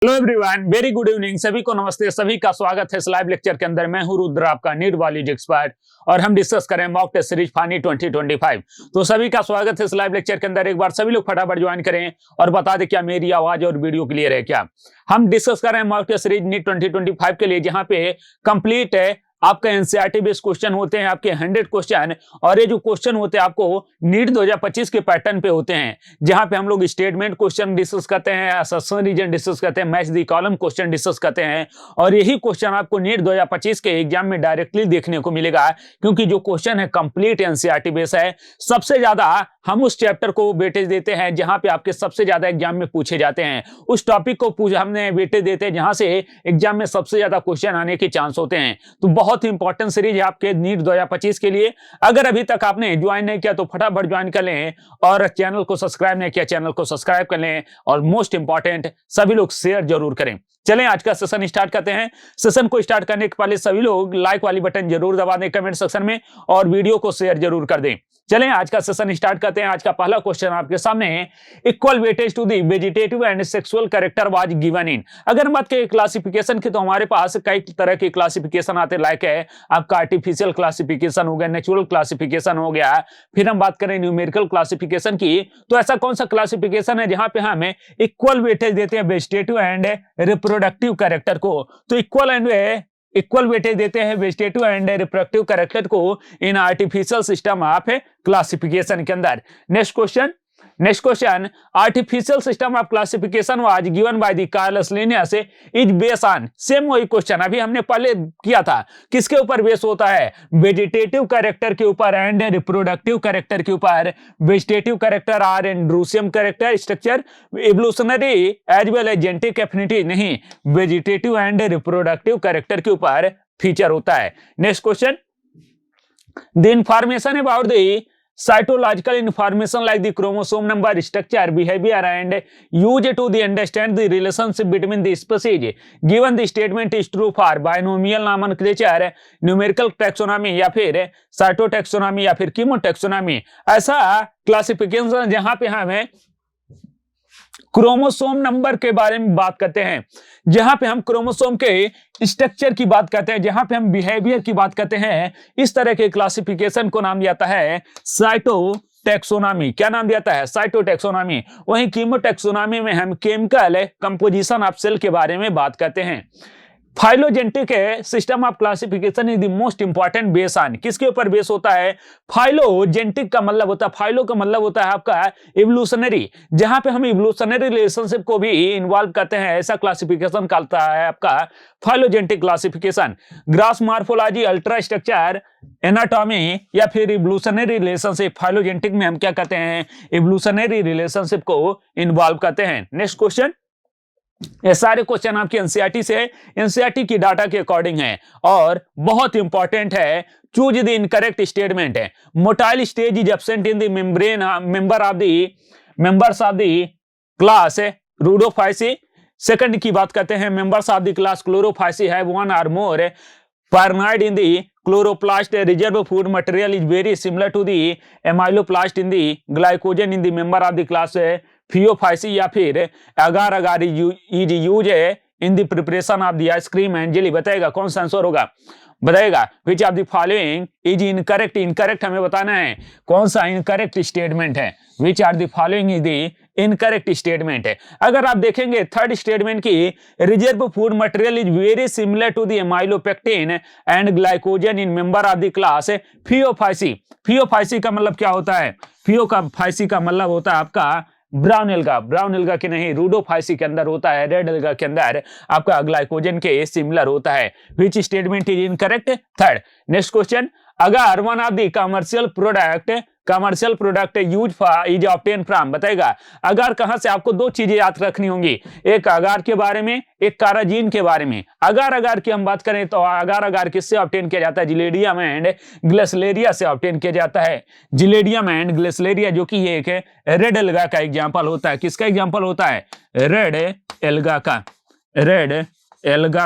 Hello everyone, very good evening. सभी को नमस्ते, सभी का स्वागत है इस लाइव लेक्चर के अंदर। मैं हूं रुद्र, आपका नीट नॉलेज एक्सपर्ट, और हम डिस्कस करें मॉक टेस्ट सीरीज फानी 2025। तो सभी का स्वागत है इस लाइव लेक्चर के अंदर। एक बार सभी लोग फटाफट ज्वाइन करें और बता दें क्या मेरी आवाज और वीडियो क्लियर है क्या। हम डिस्कस कर रहे हैं मॉक टेस्ट सीरीज नीट 2025 के लिए, जहां पे कंप्लीट है आपका एनसीईआरटी बेस्ड क्वेश्चन होते हैं, आपके 100 क्वेश्चन। और ये जो क्वेश्चन होते हैं आपको नीट 2025 के पैटर्न पे होते हैं, जहां पे हम लोग स्टेटमेंट क्वेश्चन डिस्कस करते हैं, असर्शन रीजन डिस्कस करते हैं, match the column question discuss करते हैं। और यही क्वेश्चन आपको नीट 2025 के एग्जाम में डायरेक्टली देखने को मिलेगा, क्योंकि जो क्वेश्चन है कंप्लीट एनसीईआरटी बेस्ड है। सबसे ज्यादा हम उस चैप्टर को वेटेज देते हैं जहां पे आपके सबसे ज्यादा एग्जाम में पूछे जाते हैं, उस टॉपिक को हमने वेटेज देते हैं जहां से एग्जाम में सबसे ज्यादा क्वेश्चन आने के चांस होते हैं। तो बहुत ही इंपॉर्टेंट सीरीज है आपके नीट 2025 के लिए। अगर अभी तक आपने ज्वाइन नहीं किया तो फटाफट ज्वाइन कर लें, और चैनल को सब्सक्राइब नहीं किया चैनल को सब्सक्राइब कर लें, और मोस्ट इंपॉर्टेंट सभी लोग शेयर जरूर करें। चलें आज का सेशन स्टार्ट करते हैं। सेशन को स्टार्ट करने के पहले सभी लोग लाइक वाली बटन जरूर दबा दें कमेंट सेक्शन में, और वीडियो को शेयर जरूर कर दें। चलें आज का सेशन स्टार्ट करते हैं। आज का पहला क्वेश्चन आपके सामने है, equal weightage to the vegetative and sexual character was given in. अगर बात करें क्लासिफिकेशन की, तो हमारे पास कई तरह के क्लासिफिकेशन आते हैं। लाइक है आपका आर्टिफिशियल क्लासिफिकेशन हो गया, नेचुरल क्लासिफिकेशन हो गया। फिर हम बात करें न्यूमेरिकल क्लासिफिकेशन की, तो ऐसा कौन सा क्लासिफिकेशन है जहां पे हमें इक्वल वेटेज देते हैं वेजिटेटिव एंड रिप्रोडक्टिव कैरेक्टर को। तो इक्वल वेटेज देते हैं वेजिटेटिव एंड रिप्रोडक्टिव कैरेक्टर को in artificial system of classification के अंदर। Next question, artificial system of classification was given by the Carolus Linnaeus is based on. Same वही question अभी हमने पहले किया था, किसके ऊपर बेस होता है? वेजिटेटिव कैरेक्टर के ऊपर एंड रिप्रोडक्टिव कैरेक्टर के ऊपर। Vegetative character are androecium character structure evolutionary as well as genetic affinity नहीं, वेजिटेटिव एंड रिप्रोडक्टिव कैरेक्टर के ऊपर फीचर होता है। Next question, the information about the cytological information like the chromosome number, structure, behavior and used to the understand the relationship between the species given the statement is true for binomial nomenclature, numerical taxonomy या फिर cytotaxonomy या फिर chemotaxonomy। ऐसा classification जहां पे हमें chromosome number के बारे में बात करते हैं, जहां पे हम क्रोमोसोम के स्ट्रक्चर की बात करते हैं, जहां पे हम बिहेवियर की बात करते हैं, इस तरह के क्लासिफिकेशन को नाम दिया है साइटोटैक्सोनॉमी। क्या नाम दिया है? साइटोटैक्सोनॉमी। वहीं कीमोटैक्सोनॉमी में हम केमिकल कंपोजिशन ऑफ सेल के बारे में बात करते हैं। Phylogenetic system of classification is the most important base on. किसके ऊपर बेस होता है? फाइलोजेनेटिक का मतलब होता है, फाइलो का मतलब होता है आपका इवोल्यूशनरी, जहां पे हम इवोल्यूशनरी रिलेशनशिप को भी इन्वॉल्व करते हैं। ऐसा क्लासिफिकेशन कहता है आपका phylogenetic classification. Grass morphology, ultra structure, anatomy या फिर इवोल्यूशनरी रिलेशनशिप। फाइलोजेनेटिक में हम क्या करते हैं? इवोल्यूशनरी रिलेशनशिप को इन्वॉल्व करते हैं। नेक्स्ट क्वेश्चन, ये सारे क्वेश्चन आपके एनसीईआरटी से, एनसीईआरटी की डाटा के अकॉर्डिंग है, और बहुत इंपॉर्टेंट है। चूज द इनकरेक्ट स्टेटमेंट है। Motile stage is absent in the membrane members of the class Rhodophyceae. Second की बात करते हैं, members of the class Chlorophyceae have one or more paranoid in the chloroplast. Reserve food material is very similar to the amyloplast in the glycogen in the member of the class Phaeophyceae या फिर agar agar is used in the preparation of the ice cream and jelly। बताएगा कौन सा answer होगा? बताएगा which of the following is incorrect। Incorrect हमें बताना है कौन सा इनकरेक्ट स्टेटमेंट है। which are the following is the incorrect statement है। अगर आप देखेंगे थर्ड स्टेटमेंट की, reserve food material is very similar to the amylopectin and glycogen in member of the class phaeophyceae. Phaeophyceae का मतलब क्या होता है? फियोफाइसी का मतलब होता है आपका ब्राउन एल्गा। ब्राउन एल्गा के नहीं, रूडोफाइसी के अंदर होता है, रेड एल्गा के अंदर आपका ग्लाइकोजन के सिमिलर होता है। Which statement is incorrect? Third. Next question, अगर one of the commercial product use is obtain from. बताएगा अगर कहां से। आपको दो चीजें याद रखनी होंगी, एक अगार के बारे में, एक काराजीन के बारे में। अगार की हम बात करें तो अगार किससे ऑब्टेन किया जाता है? जिलेडियम एंड ग्लेसलेरिया से ऑब्टेन किया जाता है। जिलेडियम एंड ग्लेसलेरिया जो कि एक रेड एल्गा का एग्जाम्पल होता है। किसका एग्जाम्पल होता है? रेड एल्गा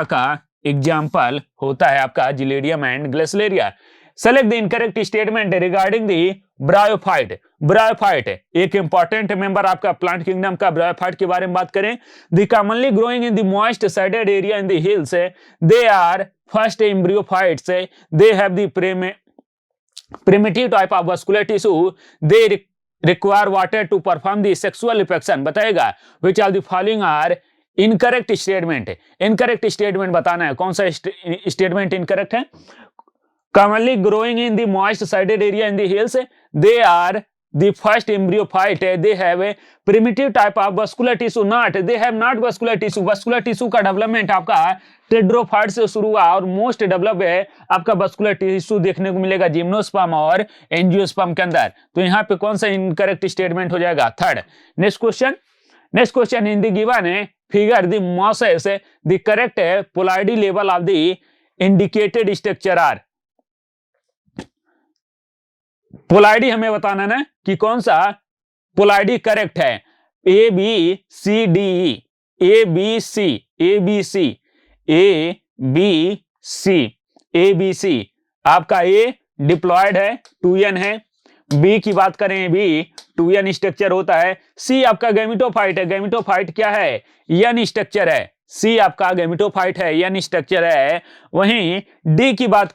का एग्जाम्पल होता है आपका Gelidium and Gracilaria. Select the incorrect statement regarding the bryophyte. Bryophyte एक इंपॉर्टेंट मेंबर आपका प्लांट किंगडम का। ब्रायोफाइट के बारे में बात करें, the commonly growing in the moist sided area in the hills, they are first embryophytes, they have the primitive type of vascular tissue, they require water to perform the sexual reproduction। बताएगा which of the following are incorrect statement। incorrect statement बताना है, कौन सा statement incorrect है। commonly growing in the moist sided area in the hills, they are the first embryophyte, they have a primitive type of vascular tissue, not they have not vascular tissue। vascular tissue का development आपका टेड्रोफाइट से शुरू हुआ और most develop है आपका vascular tissue देखने को मिलेगा जिम्नोस्पर्म और एंजियोस्पर्म के अंदर। तो यहाँ पे कौन सा इनकरेक्ट स्टेटमेंट हो जाएगा, third. Next question in the given है figure the mosses the correct polarity level of the indicated structure are. Polarity हमें बताना ना कि कौन सा पोलारिटी करेक्ट है। A B C D E, A B C, A B C, A B C, A B C. आपका a diploid है, 2n है। बी की बात करें, बी 2n स्ट्रक्चर होता है। सी आपका गैमेटोफाइट है, गैमेटोफाइट क्या है, n स्ट्रक्चर है। सी आपका गैमेटोफाइट है, n स्ट्रक्चर है। वहीं डी की बात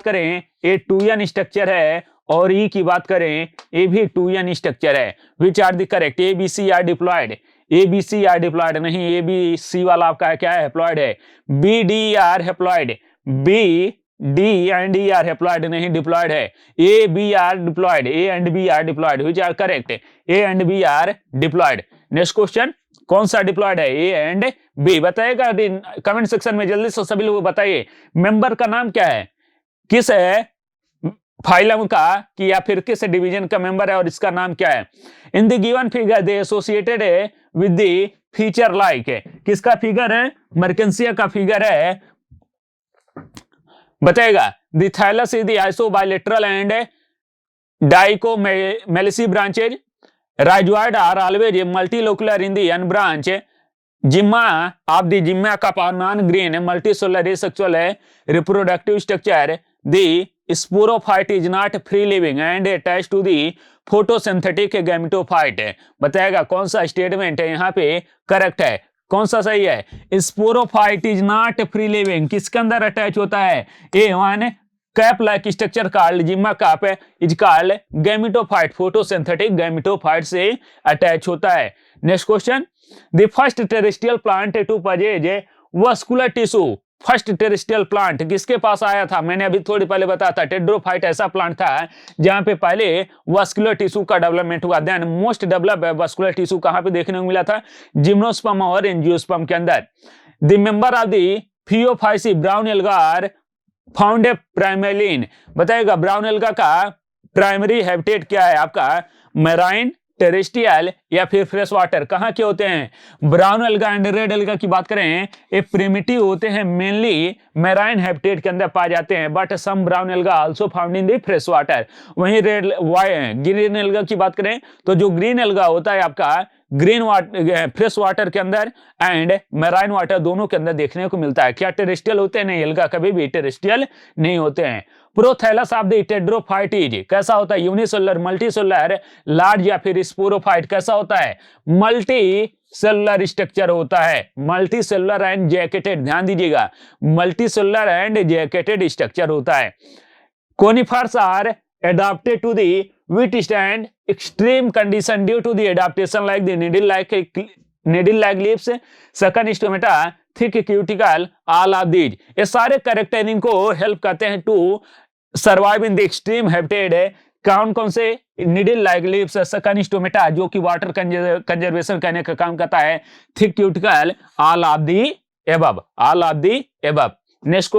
करें, ए 2n स्ट्रक्चर है और ई की बात करें, ए भी 2n स्ट्रक्चर है। Which are the correct, A B C are diploid, A B C are diploid नहीं, ए बी सी वाला आपका क्या है, हैप्लॉयड है। B D are haploid, B D and E are haploid नहीं, डिप्लॉयड है। A B are diploid, A and B are diploid, which are correct, A and B are diploid. Next question, कौन सा diploid है, A and B बताएगा comment section में, जल्दी से सभी लोग बताइए। मेंबर का नाम क्या है, किस है फाइलम का कि या फिर किस डिवीजन का मेंबर है और इसका नाम क्या है। In the given figure they associated है विद द फीचर लाइक, किसका फिगर है, मर्केंसिया का फिगर है। बताएगा the thallus is the isobilateral and डाइकोमेलिसी branches, rhizoid are always multilocular in the an branch, gemma of the gemma का non green multicellular asexual है reproductive structure, the sporophyte is not free living and attach to the photosynthetic gametophyte. बताएगा कौन सा statement है यहाँ पे correct है, कौन सा सही है। Sporophyte is not free living किसके अंदर अटैच होता है, a one cap like structure called gemma cap is called gametophyte, photosynthetic gametophyte से अटैच होता है। Next question, the first terrestrial plant to possess vascular tissue, first terrestrial plant किसके पास आया था, मैंने अभी थोड़ी पहले बताया था टेड्रोफाइट ऐसा प्लांट था जहां पे पहले वस्कुलर टिश्यू का डेवलपमेंट हुआ। Then most develop vascular tissue कहां पे देखने को मिला था, जिम्नोस्पर्म और एंजियोस्पर्म के अंदर। The member of the Phaeophyceae brown algae are found a primarily. बताएगा ब्राउन एल्गा का प्राइमरी हैबिटेट क्या है आपका, मैराइन, टेरेस्ट्रियल या फिर फ्रेश वाटर। कहाँ के होते हैं, brown alga and red alga की बात करें ये प्रिमिटिव होते हैं, मेनली मैराइन हैबिटेट के अंदर पाए जाते हैं, but some brown alga also found in the fresh water. वहीं ग्रीन एल्गा की बात करें तो जो ग्रीन एल्गा होता है आपका ग्रीन वाटर फ्रेश वाटर के अंदर एंड मैराइन वाटर दोनों के अंदर देखने को मिलता है। क्या टेरेस्ट्रियल होते हैं, नहीं, एल्गा कभी भी टेरेस्ट्रियल नहीं होते हैं। प्रोथैलस ऑफ द टेड्रोफाइट कैसा होता है, यूनिसेलुलर, मल्टीसेलुलर, लार्ज या फिर स्पोरोफाइट कैसा होता है, मल्टी सेलुलर स्ट्रक्चर होता है, मल्टी सेलुलर एंड जैकेटेड, ध्यान दीजिएगा multi cellular and jacketed structure होता है। Conifers are adapted to the withstand extreme condition due to the adaptation like the needle-like leaves, second stomata, thick cuticle, all of these ये सारे character इनको help करते हैं to survive in the extreme habitat. कौन कौन से, needle like leaves, second stomata जो कि वाटर कंजर्वेशन करने का काम करता है, thick cuticle, all of the above, all of the above. Next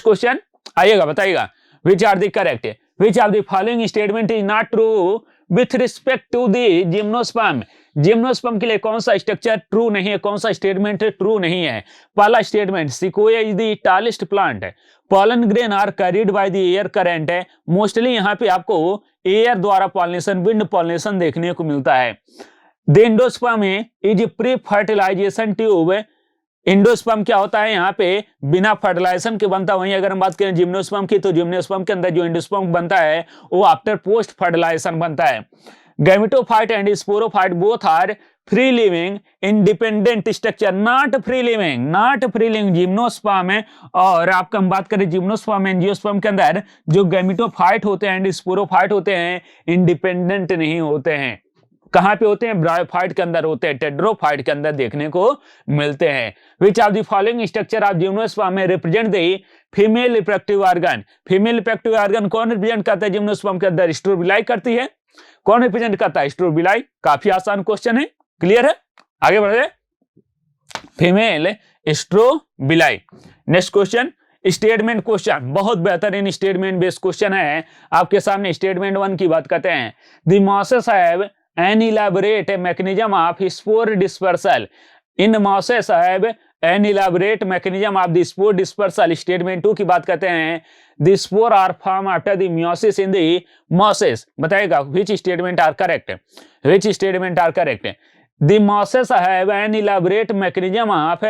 question आइएगा, बताइएगा which are the correct, which of the following statement is not true with respect to the gymnosperm। Gymnosperm के लिए कौन सा स्ट्रक्चर ट्रू नहीं है, कौन सा स्टेटमेंट ट्रू नहीं है। पहला statement, sequoia is the tallest plant, pollen grain are carried by the air current है। मोस्टली यहाँ पे आपको एयर द्वारा पॉलिनेशन, विंड पॉलिनेशन देखने को मिलता है। The endosperm is pre fertilisation tube endosperm क्या होता है यहाँ पे बिना फर्टिलाइजेशन के बनता है। वहीं अगर हम बात करें जिम्नोस्पर्म की, तो जिम्नोस्पर्म के अंदर जो एंडोस्पर्म बनता है वो आफ्टर पोस्ट फर्टिलाइजेशन बनता है। Gametophyte and sporophyte both are free living independent structure, not free living gymnosperm है। और आपका हम बात करें जिम्नोस्पर्म एंजियोस्पर्म के अंदर जो गैमेटोफाइट होते हैं एंड स्पोरोफाइट होते हैं इंडिपेंडेंट नहीं होते हैं। कहां पे होते हैं? ब्रायोफाइट के अंदर होते हैं, टेट्रोफाइट के अंदर देखने को मिलते हैं। Which of the following structure of gymnosperm में represent the female reproductive organ? Female reproductive organ कौन रिप्रेजेंट करता है जिम्नोस्पर्म के अंदर? स्ट्रोबिलाई करती है। कौन रिप्रेजेंट करता है? स्ट्रोबिलाई। काफी आसान क्वेश्चन है, क्लियर है? आगे बढ़े, female strobili. Next question statement question, बहुत बेहतरीन स्टेटमेंट बेस्ड क्वेश्चन है आपके सामने। स्टेटमेंट 1 की बात करते हैं। The mosses have an elaborate mechanism of spore dispersal. In mosses have an elaborate mechanism of the spore dispersal. Statement 2 की बात करते हैं। The spore are form after the meiosis in the mosses. बताएगा which statement are correct? Which statement are correct? The mosses have an elaborate mechanism of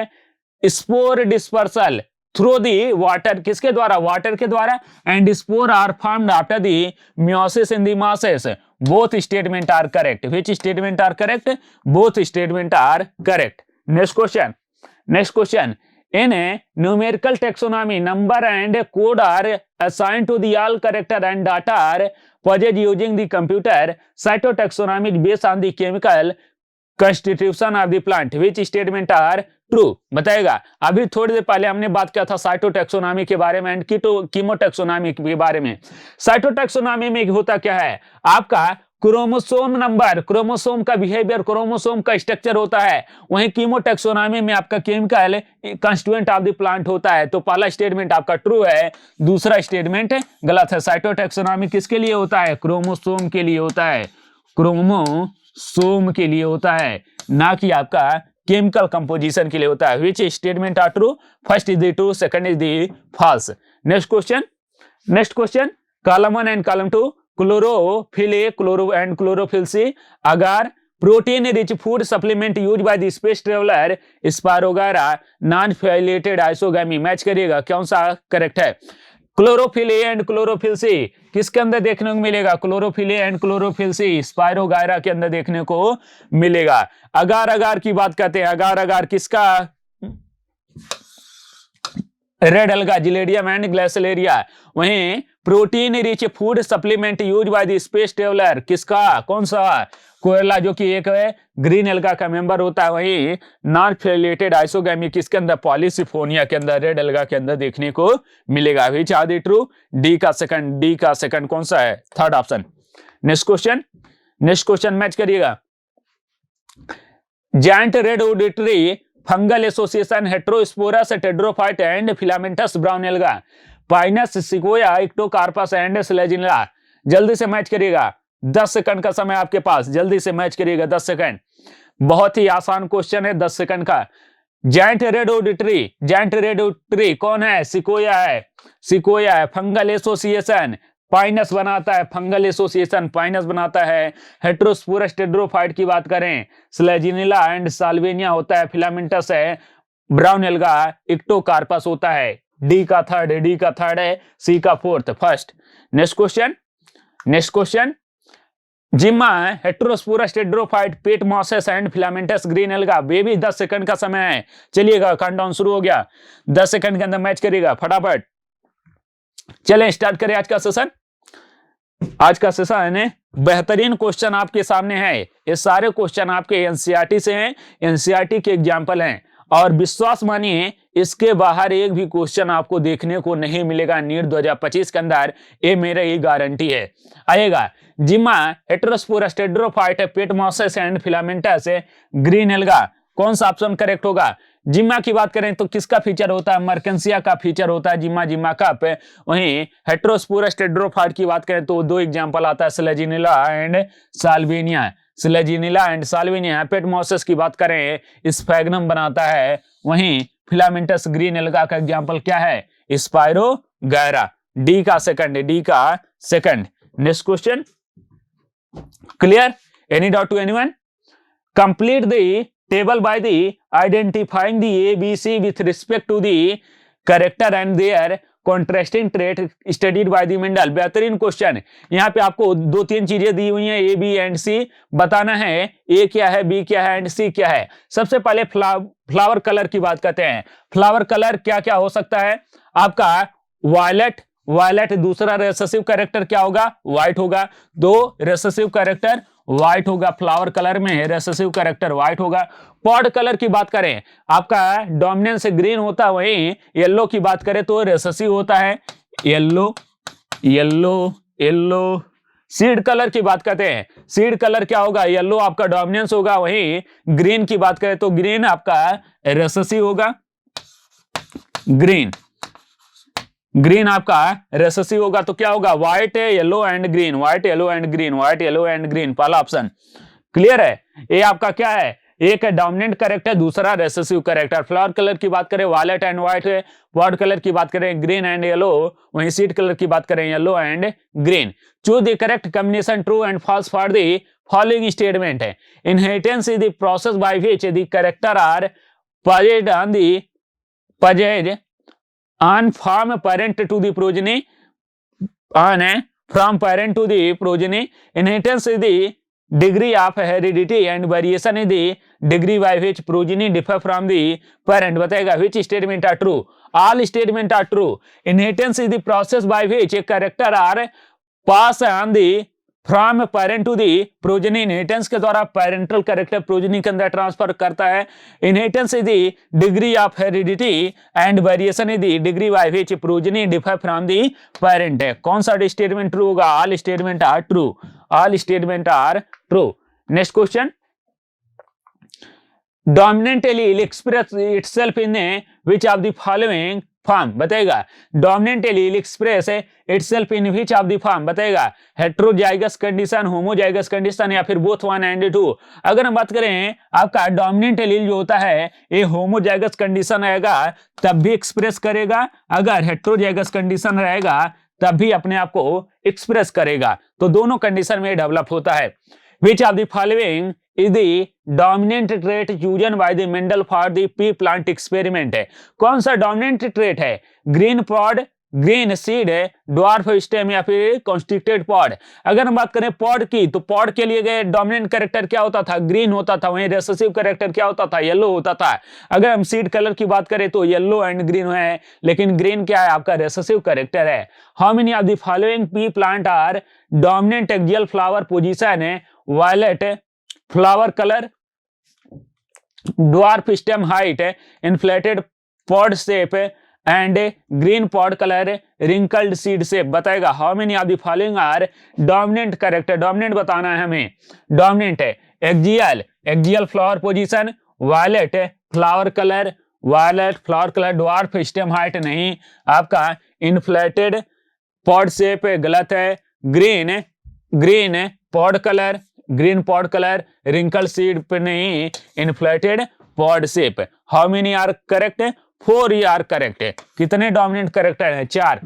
spore dispersal through the water. किसके द्वारा? Water के द्वारा। And spore are formed after the meiosis in the mosses. Both statement are correct. Which statement are correct? Both statement are correct. Next question in numerical taxonomy number and code are assigned to the all character and data are possessed using the computer. Cytotaxonomy is based on the chemical constitution of the plant. Which statement are true? बताएगा। अभी थोड़ी देर पहले हमने बात किया था cytotaxonomy के बारे में एंड कीमोटैक्सोनॉमी के बारे में। साइटोटैक्सोनॉमी में होता क्या है? आपका क्रोमोसोम नंबर, क्रोमोसोम का बिहेवियर, क्रोमोसोम का स्ट्रक्चर होता है। वहीं कीमोटैक्सोनॉमी में आपका chemical constituent of the plant होता है। तो पहला स्टेटमेंट आपका ट्रू है, दूसरा स्टेटमेंट गलत है। साइटोटैक्सोनॉमी किसके लिए होता है? क्रोमोसोम के लिए होता है, क्रोमोसोम के लिए होता है, ना कि आपका केमिकल कंपोजिशन के लिए होता है। Which statement are true? First is the true, second is the false. Next question column 1 and column 2 chlorophyll a and chlorophyll c अगर protein rich food supplement use by the space traveller spirogyra non flagellated isogamy. Match करिएगा कौन सा correct है। Chlorophyll a and chlorophyll c किसके अंदर देखने को मिलेगा? Chlorophyll a and chlorophyll c spirogyra के अंदर देखने को मिलेगा। अगार अगार की बात करते हैं। अगार अगार किसका? रेड अलगा, जिलेडियम एंड ग्लैसिलेरिया। वहीं protein rich food supplement use by the space traveller किसका? कौन सा? कोयला, जो कि एक ग्रीन एल्गा का मेंबर होता है। वहीं नॉन फाइलेटेड आइसोगामी किसके अंदर? पॉलीसिफोनिया के अंदर, रेड एल्गा के अंदर देखने को मिलेगा। Which are the true? D का सेकंड कौन सा है? Third option. Next question match करिएगा। Giant red auditory fungal association heterosporous pteridophyte and filamentous brown alga pinus sequoia ectocarpus and selaginella. जल्दी से मैच करिएगा, 10 सेकंड का समय आपके पास, जल्दी से मैच करिएगा। 10 सेकंड, बहुत ही आसान क्वेश्चन है, 10 सेकंड का। जायंट रेड ऑडिटरी कौन है? सिकोया है। फंगल एसोसिएशन पाइनस बनाता है, फंगल एसोसिएशन पाइनस बनाता है। हेटेरोस्पोरस टेट्रोफाइट की बात करें, स्लेजिनिला एंड साल्विनिया होता है। फिलामेंटस है, ब्राउन एल्गा, इक्टोकार्पस होता है। डी का थर्ड है, सी का fourth, first. Next question zamia heterosporous pteridophyte peat mosses and filamentous green alga. Baby 10 second का समय है, चलिएगा, काउंटडाउन शुरू हो गया। 10 सेकंड के अंदर मैच करिएगा फटाफट। चलें स्टार्ट करें आज का सेशन। आज का सेशन है, बेहतरीन क्वेश्चन आपके सामने है। ये सारे क्वेश्चन आपके एनसीईआरटी से हैं, एनसीईआरटी के एग्जाम्पल हैं, और विश्वास मानिए इसके बाहर एक भी क्वेश्चन आपको देखने को नहीं मिलेगा नीट 2025 के अंदर, ये मेरा ये गारंटी है। आएगा zamia heterosporous pteridophyte peat mosses and filamentous green alga, कौन सा ऑप्शन करेक्ट होगा? जिम्मा की बात करें तो किसका फीचर होता है? मर्केंसिया का फीचर होता है जिम्मा कप। वहीं हेटेरोस्पोरस टेट्रोफाइट की बात करें तो 2 एग्जांपल आता है, selaginella and salvinia. Peat mosses की बात करें स्फैग्नम बनाता है। वहीं फिलामेंटस ग्रीन एल्गा का एग्जांपल क्या है? स्पायरोगायरा। डी का second. Next question clear? Any doubt to anyone? Complete the table by the identifying the A B C with respect to the character and their contrasting trait studied by the Mendel. बेहतरीन question. यहाँ पे आपको दो तीन चीजें दी हुई हैं, ए B and सी बताना है, ए क्या है, बी क्या है एंड सी क्या है। सबसे पहले फ्लावर कलर की बात करते हैं। फ्लावर कलर क्या क्या हो सकता है आपका? Violet, violet. दूसरा रेसेसिव कैरेक्टर क्या होगा? व्हाइट होगा। दो रेसेसिव कैरेक्टर व्हाइट होगा, फ्लावर कलर में रेसेसिव कैरेक्टर व्हाइट होगा। पॉड कलर की बात करें, आपका डोमिनेंस ग्रीन होता है, वहीं येलो की बात करें तो रेसेसिव होता है, yellow yellow yellow. Seed colour की बात करते हैं, सीड कलर क्या होगा? येलो आपका डोमिनेंस होगा, वहीं ग्रीन की बात करें तो ग्रीन आपका रेसेसिव होगा, ग्रीन ग्रीन आपका रेसेसिव होगा। तो क्या होगा? White yellow and green, white yellow and green, white yellow and green, पहला ऑप्शन क्लियर है। ये आपका क्या है? एक है डोमिनेंट कैरेक्टर, दूसरा रेसेसिव कैरेक्टर। फ्लावर कलर की बात करें वायलेट एंड व्हाइट है, पॉड कलर की बात करें ग्रीन एंड येलो, वहीं सीड कलर की बात करें yellow and green. Choose the correct combination true and false for the following statement है। Inheritance is the process by which the character are passed on from parent to the progeny, on from parent to the progeny. Inheritance is the degree of heredity and variation is the degree by which progeny differ from the parent. बताएगा which statement are true? All statement are true. Inheritance is the process by which a character are passed on the from parent to the progeny. Inheritance के द्वारा parental character progeny के अंदर transfer करता है। Inheritance is the degree of heredity and variation is the degree by which progeny differ from the parent है। कौन सा statement true होगा? All statement are true, all statement are true. Next question, dominant allele express itself in which of the following form? बताएगा dominant allele express itself in which of the form? बताएगा heterozygous condition, homozygous condition या फिर both one and to. अगर हम बात करें आपका dominant allele जो होता है ये होमोजाइगस कंडीशन रहेगा तब भी एक्सप्रेस करेगा, अगर हेट्रोजाइगस कंडीशन रहेगा तब भी अपने आप को एक्सप्रेस करेगा। तो दोनों कंडीशन में डेवलप होता है। Which of the following is the dominant trait chosen by the Mendel for the pea plant experiment? है कौन सा डोमिनेंट ट्रेट है? ग्रीन पॉड, ग्रीन सीड है, ड्वार्फ स्टेम या फिर कॉन्स्ट्रिक्टेड पॉड। अगर हम बात करें पॉड की तो पॉड के लिए गए डोमिनेंट कैरेक्टर क्या होता था? ग्रीन होता था, वहीं रेसेसिव कैरेक्टर क्या होता था? येलो होता था। अगर हम सीड कलर की बात करें तो येलो एंड ग्रीन है, लेकिन ग्रीन क्या है? आपका रेसेसिव कैरेक्टर है। How many of the following pea plant are dominant axial flower position है? Violet flower colour, dwarf stem height, inflated pod shape and green pod colour, wrinkled seed shape. बताएगा how many of the following are dominant character? Dominant बताना है हमें। Dominant है axial, axial flower position, violet flower colour, violet flower colour, dwarf stem height नहीं, आपका inflated pod shape गलत है, green green pod colour, green pod colour, wrinkle seed पे नहीं, inflated pod shape. How many are correct? 4 are correct. कितने dominant character हैं? 4।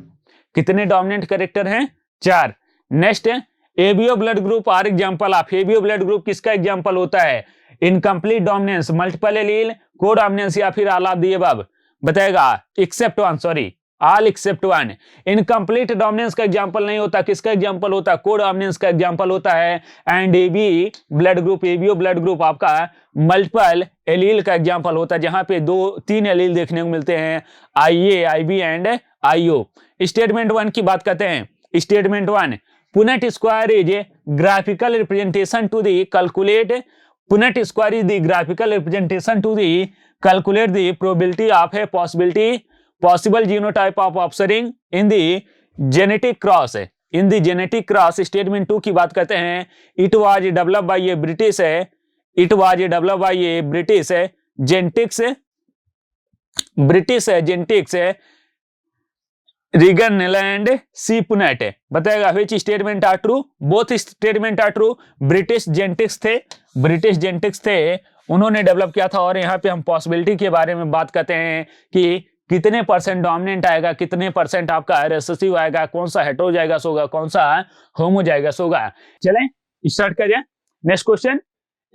कितने dominant character हैं? 4। Next ABO blood group are example of. ABO blood group किसका example होता है? Incomplete dominance, multiple allele, codominance या फिर ऑल ऑफ द अबव। बताएगा except one, sorry all except one. Incomplete dominance का example नहीं होता, किसका एग्जांपल होता है? को डोमिनेंस का एग्जांपल होता है। And AB blood group, ABO blood group आपका मल्टीपल एलील का एग्जांपल होता है, जहां पे 2-3 एलील देखने को मिलते हैं, आईए, आईबी एंड आईओ। स्टेटमेंट 1 की बात करते हैं। Statement 1, Punnett square is graphical representation to the calculate, Punnett square is the graphical representation to the calculate the probability of a possibility possible genotype of offspring in the genetic cross। in the genetic cross statement 2 की बात करते हैं। it was developed by a British, it was developed by a British genetics, British genetics Regan and C. Punnett। बताएगा which statement are true? both statement are true। British genetics थे, British genetics थे, उन्होंने develop किया था। और यहाँ पे हम पॉसिबिलिटी के बारे में बात करते हैं कि कितने परसेंट डोमिनेंट आएगा, कितने परसेंट आपका रेसेसिव आएगा, कौन सा हेटेरोजाइगस होगा, कौन सा होमोजाइगस होगा। चलें स्टार्ट करिए। Next question,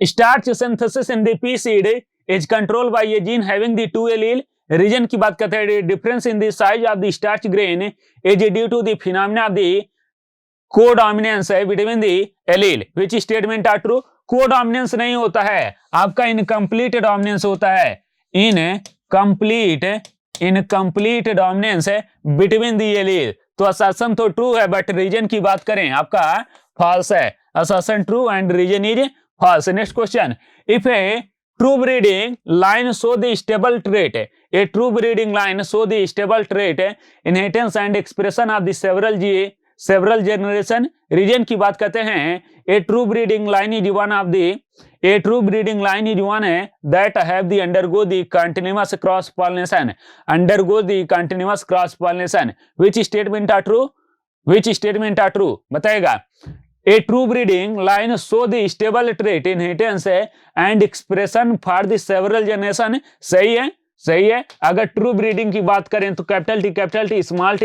starch synthesis in the pea seed is control by a gene having the two allele. Reason की बात करते हैं, difference in the size of the starch grain is due to the phenomena of the codominance between the allele. Which statement are true? Codominance नहीं होता है, आपका incomplete dominance होता है। इनकम्प्लीट डोमिनेंस है बिटवीन द एलील। तो assertion तो true है, बट रीजन की बात करें आपका फॉल्स है। Assertion true and reason is false. Next question, if a true breeding line show the stable trait, a true breeding line show the stable trait inheritance and expression of the several generation. Reason की बात करते हैं, a true breeding line is one of the A true breeding line is one that have the undergo the continuous cross pollination. Which statement are true? बताएगा। A true breeding line show the stable trait inheritance and expression for the several generation. सही है। अगर true breeding की बात करें तो capital T small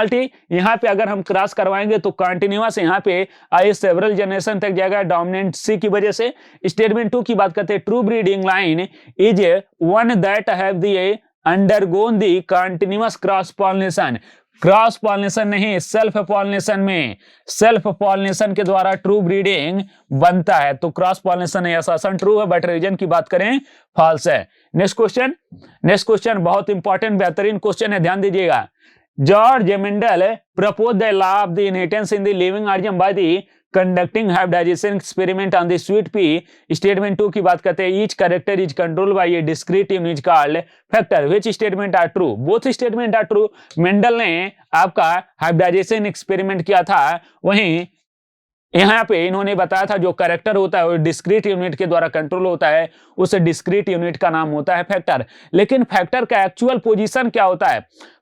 T यहाँ पे अगर हम क्रॉस करवाएंगे तो कंटिन्यूअस यहाँ पे आए सेवरल जनरेशन तक जाएगा डोमिनेंसी की वजह से। स्टेटमेंट 2 की बात करते हैं, true breeding line is one that have the undergone the continuous cross pollination. Cross pollination नहीं, सेल्फ पॉलिनेशन के द्वारा ट्रू ब्रीडिंग बनता है। तो क्रॉस पॉलिनेशन है, असर्शन ट्रू है, बट रीजन की बात करें फॉल्स है। नेक्स्ट क्वेश्चन बहुत इंपॉर्टेंट बेहतरीन क्वेश्चन है, ध्यान दीजिएगा। George Mendel propose the law of the inheritance in the living organism by the conducting hybridization experiment on the sweet pea. Statement 2 की बात करते हैं, each character is control by a discrete unit called factor. Which statement are true? Both statement are true. Mendel ने आपका hybridisation experiment किया था, वहीं यहाँ पे इन्होंने बताया था जो कैरेक्टर होता है वो डिस्क्रीट यूनिट के द्वारा कंट्रोल होता है, उस डिस्क्रीट यूनिट का नाम होता है फैक्टर। लेकिन फैक्टर का एक्चुअल पोजीशन क्या होता है,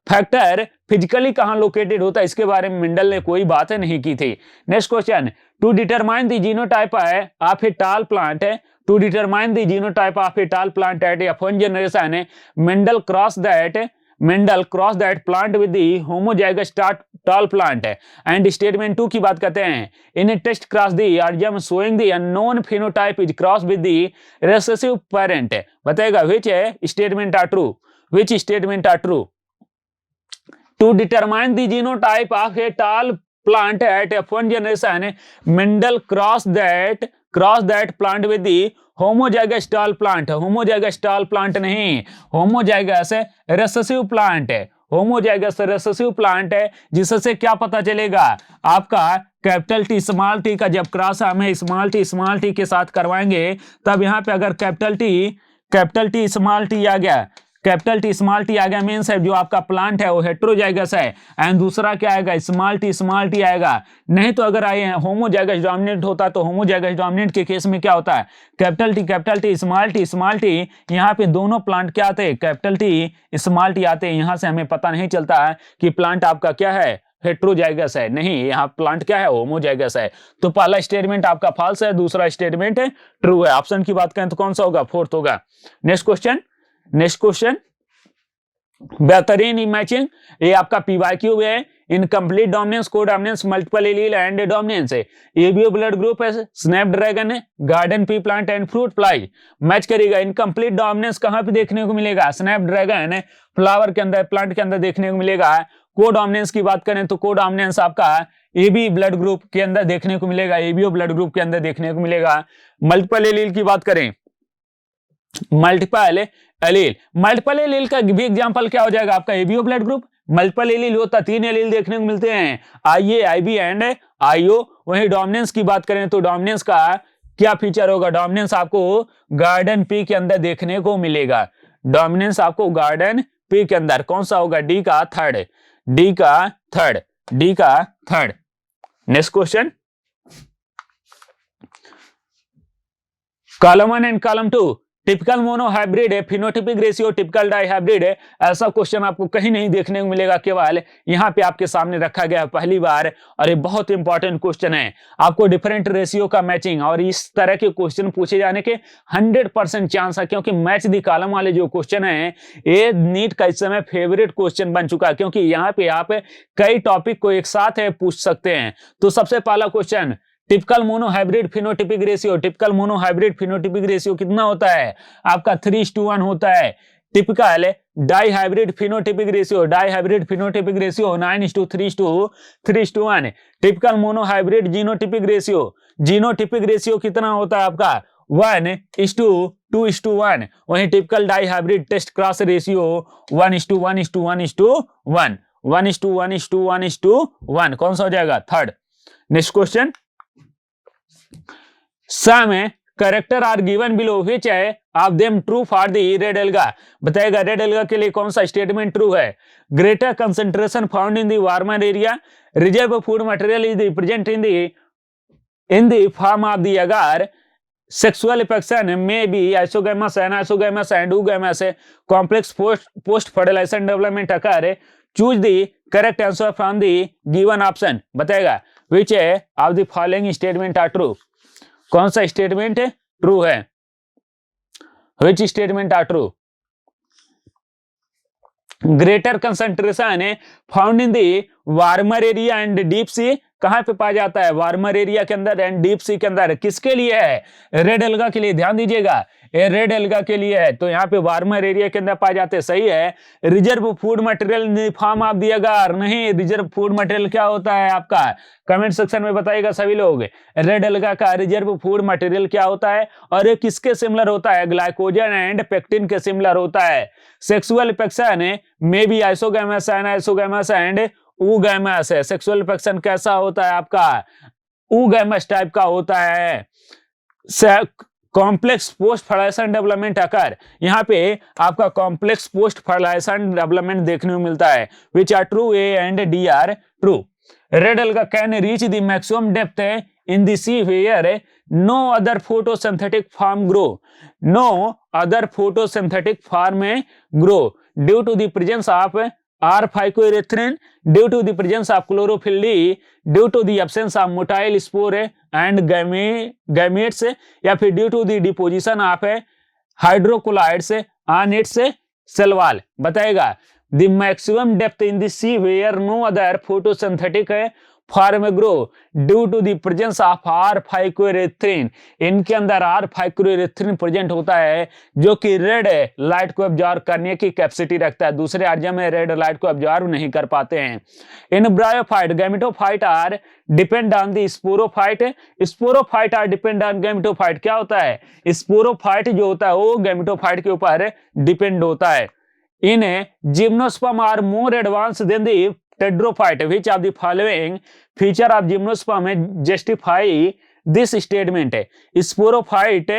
फैक्टर फिजिकली कहां लोकेटेड होता है, इसके बारे में मेंडल ने कोई बात नहीं की थी। Next question, to determine the genotype of a tall plant at F1 generation, Mendel cross that plant with the homozygous tall plant and statement 2 की बात करते हैं, in a test cross the organism showing the unknown phenotype is crossed with the recessive parent। बताएगा which statement are true? To determine the genotype of a tall plant at F1 generation, Mendel crossed that plant with the homozygous tall plant नहीं, homozygous recessive plant है, homozygous recessive plant है, जिससे क्या पता चलेगा आपका capital T small T का जब क्रॉस हमें स्मॉल टी के साथ करवाएंगे, तब यहाँ पे अगर कैपिटल टी स्मॉल टी आ गया मीन्स है जो आपका प्लांट है वो हेट्रोजाइगस है, एंड दूसरा क्या आएगा स्मॉल टी आएगा। नहीं तो अगर आए होमोजाइगस डोमिनेंट होता तो होमोजाइगस डोमिनेंट के केस में क्या होता है, कैपिटल टी स्मॉल टी, यहाँ पे दोनों प्लांट क्या आते हैं, कैपिटल टी स्मॉल टी आते हैं। यहाँ से हमें पता नहीं चलता है कि प्लांट आपका क्या है, हेट्रोजाइगस है, नहीं, यहाँ प्लांट क्या है, होमोजाइगस है। तो पहला स्टेटमेंट आपका फॉल्स है, दूसरा स्टेटमेंट ट्रू है। ऑप्शन की बात करें तो कौन सा होगा, फोर्थ होगा। नेक्स्ट क्वेश्चन बेहतरीन मैचिंग, ये आपका पीवाईक्यू है। Incomplete dominance, codominance, multiple allele and dominance है। एबीओ ब्लड ग्रुप है, स्नैपड्रैगन है, garden pea plant and fruit fly match करेगा। इनकम्प्लीट डोमिनेंस कहां पे देखने को मिलेगा, स्नैपड्रैगन फ्लावर के अंदर, प्लांट के अंदर देखने को मिलेगा। कोडोमिनेंस की बात करें तो कोडोमिनेंस आपका एबी ब्लड ग्रुप के अंदर देखने को मिलेगा, एबीओ ब्लड ग्रुप के अंदर देखने को मिलेगा। मल्टीपल एलील की बात करें, मल्टीपल एलील का भी एग्जांपल क्या हो जाएगा आपका, ABO blood group. Multiple allele होता 3 एलील देखने को मिलते हैं, आईए, आईबी एंड आईओ। वहीं डोमिनेंस की बात करें तो डोमिनेंस का क्या फीचर होगा, डोमिनेंस आपको गार्डन पी के अंदर देखने को मिलेगा। डोमिनेंस आपको गार्डन पी के अंदर कौन सा होगा, डी का third. Next question, column 1 and column 2 typical monohybrid है, फिनोटिपिक रेशियो टिपिकल डाइहाइब्रिड है। ऐसा क्वेश्चन आपको कहीं नहीं देखने को मिलेगा, केवल यहाँ पे आपके सामने रखा गया है पहली बार, और ये बहुत इंपॉर्टेंट क्वेश्चन है। आपको डिफरेंट रेशियो का मैचिंग और इस तरह के क्वेश्चन पूछे जाने के 100% चांस है, क्योंकि मैच दी कॉलम वाले जो क्वेश्चन है ये नीट का इस समय फेवरेट क्वेश्चन बन चुका है, क्योंकि यहाँ पे आप कई टॉपिक को एक साथ पूछ सकते हैं। तो सबसे पहला question, typical monohybrid phenotypic ratio, typical monohybrid phenotypic ratio कितना होता है आपका 3:1 होता है। Typical dihybrid phenotypic ratio, dihybrid phenotypic ratio 9:3:1। Typical monohybrid genotypic ratio, genotypic ratio कितना होता है आपका 1:2:1। वहीं typical dihybrid test cross ratio 1:1:1:1, 1:1:1:1। कौन सा हो जाएगा third. Next question, some character are given below which है of them true for the red alga. बताएगा रेड एल्गा के लिए कौन सा स्टेटमेंट ट्रू है। Greater concentration found in the warmer area, reserve food material is present in the form of the agar, sexual affection may be isogamous, anisogamous and oogamous, complex post fertilization development occur, choose the correct answer from the given option। बताएगा which of the following statement are true। कौन सा statement true है, which statement are true। Greater concentration found in the warmer area and deep sea, कहां पे पाया जाता है warmer area के अंदर एंड डीप सी के अंदर। किसके लिए है, रेड एल्गा के लिए। ध्यान दीजिएगा ये रेड एल्गा के लिए है, तो यहाँ पे वार्मर एरिया के अंदर पाए जाते हैं। सही है। Reserve food material in the form of the agar, नहीं, रिजर्व फूड मटेरियल क्या होता है आपका, कमेंट सेक्शन में बताइएगा सभी लोग। रेड एल्गा का रिजर्व फूड मटेरियल क्या होता है और ये किसके सिमिलर होता है, ग्लाइकोजन एंड पेक्टिन के सिमिलर होता है। सेक्सुअल अफेक्शन में भी आइसोगैमस, एनाइसोगैमस एंड oogamous है। सेक्सुअल अफेक्शन कैसा होता है आपका, oogamous टाइप का होता है। कॉम्प्लेक्स पोस्ट फर्टिलाइजेशन डेवलपमेंट अकर, यहाँ पे आपका कॉम्प्लेक्स पोस्ट फर्टिलाइजेशन डेवलपमेंट देखने को मिलता है। Which are true, A and D are true. Red alga can reach the maximum depth in the sea where no other photosynthetic form grow, no other photosynthetic form grow due to the presence of R-phycoerythrin, due to the presence of chlorophyll D, due to the absence of motile spore and gametes, या फिर due to the deposition of hydrocolloids on its cell wall। बताएगा the maximum depth in the sea where no other photosynthetic form grow due to the presence of R-phycoerythrin। इनके अंदर R-phycoerythrin present होता है जो कि red light को absorb करने की कैपेसिटी रखता है। दूसरे आर्जा में रेड लाइट को एब्जॉर्ब नहीं कर पाते हैं। In bryophyte gametophyte are depend on the sporophyte, sporophyte are depend on gametophyte. क्या होता है, स्पोरोफाइट जो होता है वो गैमेटोफाइट के ऊपर डिपेंड होता है। In gymnosperm are more advance than the pteridophyte, which of the following feature of gymnosperm justify this statement। Sporophyte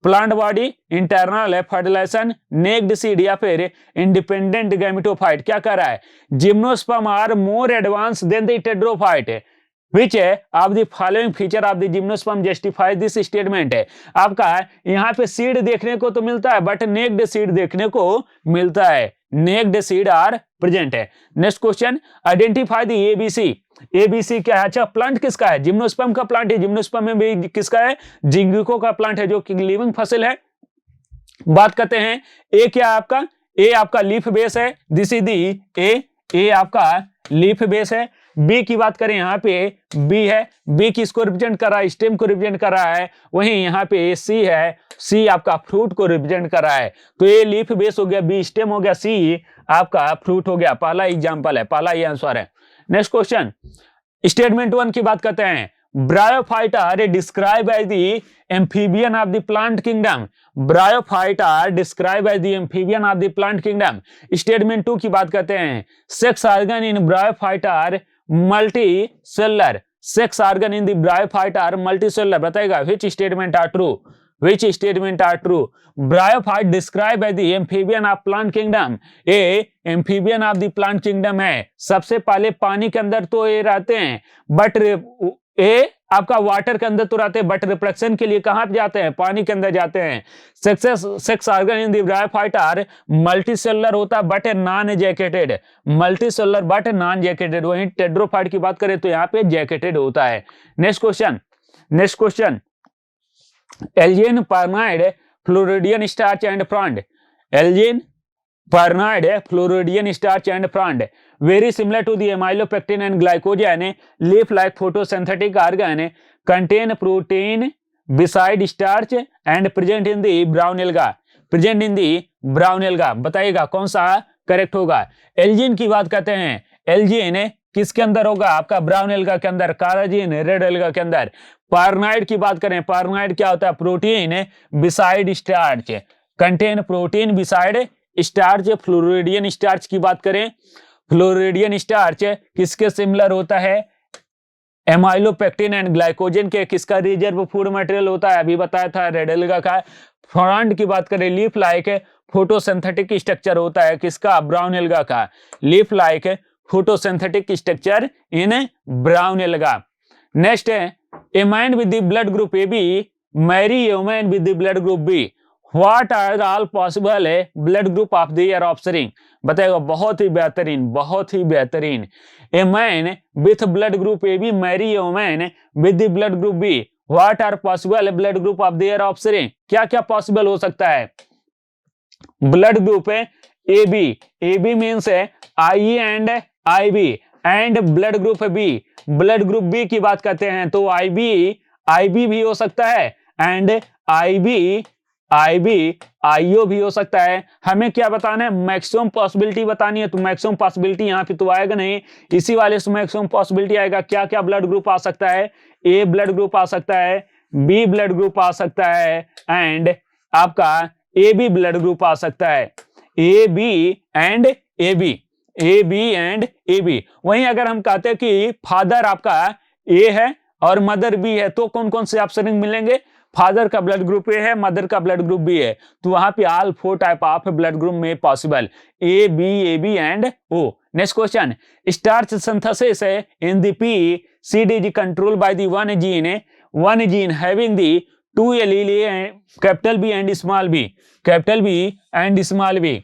plant body, internal fertilisation, naked seed या फिर इंडिपेंडेंट गैमेटोफाइट। क्या कर रहा है, gymnosperm are more advance than the pteridophyte, which of the following feature of the gymnosperm justify this statement। आपका यहाँ पे seed देखने को तो मिलता है बट नेक्ड सीड देखने को मिलता है, नेक्ड सीड आर प्रेजेंट है। Next question, identify the ABC. ABC क्या है, अच्छा प्लांट किसका है, जिम्नोस्पर्म का प्लांट है। जिम्नोस्पर्म में भी किसका है, जिंगिको का प्लांट है जो कि लिविंग फसिल है। बात करते हैं ए क्या आपका, ए आपका लीफ बेस है, दिस इज दी ए आपका लीफ बेस है। बी की बात करें यहाँ पे बी है, बी किसको रिप्रेजेंट कर रहा है, स्टेम को रिप्रेजेंट कर रहा है। वहीं यहाँ पे सी है, सी आपका फ्रूट को रिप्रेजेंट कर रहा है। तो ये लीफ बेस हो गया, बी स्टेम हो गया, सी आपका फ्रूट हो गया। पहला एग्जांपल है, पहला ये आंसर है। नेक्स्ट क्वेश्चन, स्टेटमेंट 1 की बात करते हैं। Bryophyte are describe as the amphibian of the plant kingdom. Bryophyte are describe as the amphibian of the plant kingdom. Statement 2 की बात करते हैं। Sex organ in bryophyte are multicellular, sex organ in the bryophyte are multicellular. बताएगा which statement are true, which statement are true। Bryophyte described as the amphibian of plant kingdom, ये amphibian of the plant kingdom है। सबसे पहले पानी के अंदर तो ये रहते हैं बट ये आपका वाटर के अंदर तो रहते हैं बट रिप्रोडक्शन के लिए कहां जाते हैं, पानी के अंदर जाते हैं। Sex organ in the bryophyte are multicellular होता है but non jacketed, multicellular but non jacketed. वहीं टेट्रोफाइट की बात करें तो यहाँ पे जैकेटेड होता है। नेक्स्ट क्वेश्चन, एल्जीन परनाइड floridean starch and frond. Algin परनाइड floridean starch and frond very similar to the amylopectin and glycogen leaf like photosynthetic organ contain protein beside starch and present in the brown alga, present in the brown alga। बताइएगा कौन सा correct होगा। Elgin की बात करते हैं, Elgin किसके अंदर होगा आपका, ब्राउन एल्गा के अंदर, काराजिन रेड एल्गा के अंदर। पार्नाइड की बात करें, पार्नाइड क्या होता है, protein beside starch, contain protein beside starch. Floridean starch की बात करें, फ्लोरिडियन स्टार्च किसके सिमिलर होता है, एमाइलोपेक्टिन एंड ग्लाइकोजन के। किसका रिजर्व फूड मटेरियल होता है, अभी बताया था रेड एल्गा का। फ्रंट की बात करें, लीफ लाइक फोटोसिंथेटिक स्ट्रक्चर होता है किसका, ब्राउन एल्गा का। Leaf like photosynthetic structure in brown alga. Next है a man with the blood group A B marry a woman with the blood group B, what are all possible blood group of their offspring. बताएगा बहुत ही बेहतरीन, बहुत ही बेहतरीन। A man with blood group A B marry a woman with the blood group B, what are possible blood group of their offspring. क्या क्या possible हो सकता है, ब्लड ग्रुप है A B, A B means है I and I B, and blood group B, blood group B की बात करते हैं तो आई बी भी हो सकता है, एंड आई बी आईओ भी हो सकता है। हमें क्या बताना है, मैक्सिमम पॉसिबिलिटी बतानी है, तो मैक्सिमम पॉसिबिलिटी यहाँ पे तो आएगा नहीं, इसी वाले से मैक्सिमम पॉसिबिलिटी आएगा। क्या क्या ब्लड ग्रुप आ सकता है, ए ब्लड ग्रुप आ सकता है, बी ब्लड ग्रुप आ सकता है, एंड आपका ए बी ब्लड ग्रुप आ सकता है, A B and A B, A B and A B. वहीं अगर हम कहते हैं कि फादर आपका ए है और मदर बी है, तो कौन कौन से ऑप्शन मिलेंगे, फादर का ब्लड ग्रुप ए है, मदर का ब्लड ग्रुप बी है, तो वहां पे all 4 type of blood group में possible, A B and O. Next question, starch synthesis in the pea seed is control by the one gene having the 2 allele capital B and small B, capital B and small B.